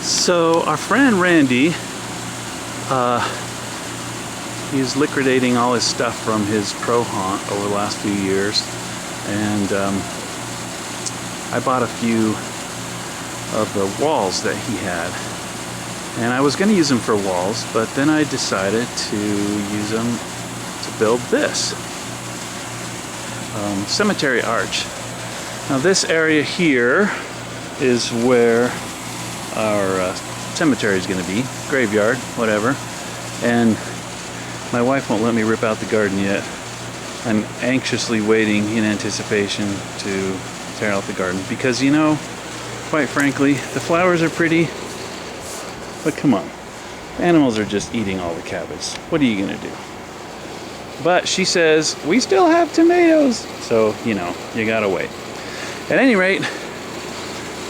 So our friend Randy, he's liquidating all his stuff from his pro haunt over the last few years, and I bought a few of the walls that he had, and I was going to use them for walls, but then I decided to use them to build this cemetery arch. Now this area here is where our cemetery is going to be, graveyard, whatever, and my wife won't let me rip out the garden yet. I'm anxiously waiting in anticipation to tear out the garden because, you know, quite frankly, the flowers are pretty, but come on, animals are just eating all the cabbage. What are you going to do? But she says, we still have tomatoes, so, you know, you gotta wait. At any rate,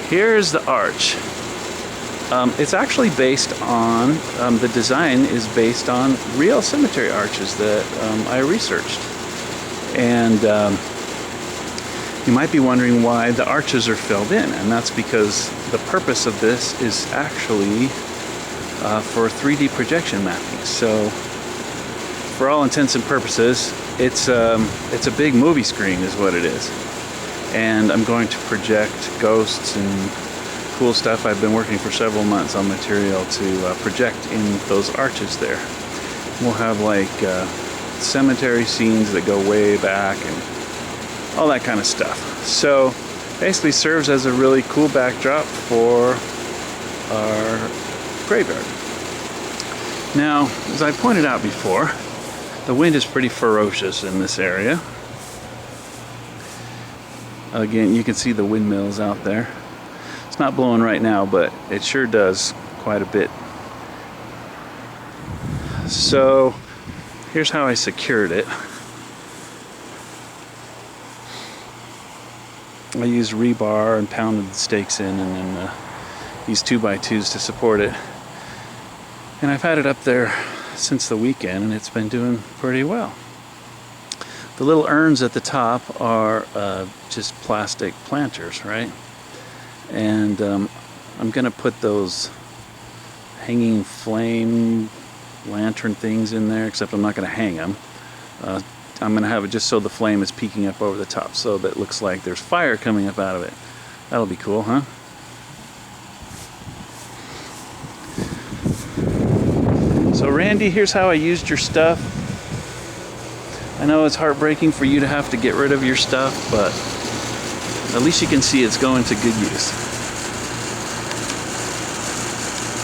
here's the arch. It's actually based on, the design is based on real cemetery arches that I researched. And you might be wondering why the arches are filled in, and that's because the purpose of this is actually for 3D projection mapping. So for all intents and purposes, it's a big movie screen is what it is. And I'm going to project ghosts and cool stuff. I've been working for several months on material to project in those arches there. We'll have like cemetery scenes that go way back and all that kind of stuff. So basically serves as a really cool backdrop for our graveyard. Now, as I pointed out before, the wind is pretty ferocious in this area. Again, you can see the windmills out there. It's not blowing right now, but it sure does quite a bit. So here's how I secured it. I used rebar and pounded the stakes in, and then used 2x2s to support it. And I've had it up there since the weekend, and it's been doing pretty well. The little urns at the top are just plastic planters, right? And I'm gonna put those hanging flame lantern things in there, except I'm not gonna hang them. I'm gonna have it just so the flame is peeking up over the top, so that it looks like there's fire coming up out of it. That'll be cool, huh? So Randy, here's how I used your stuff. I know it's heartbreaking for you to have to get rid of your stuff, but at least you can see it's going to good use.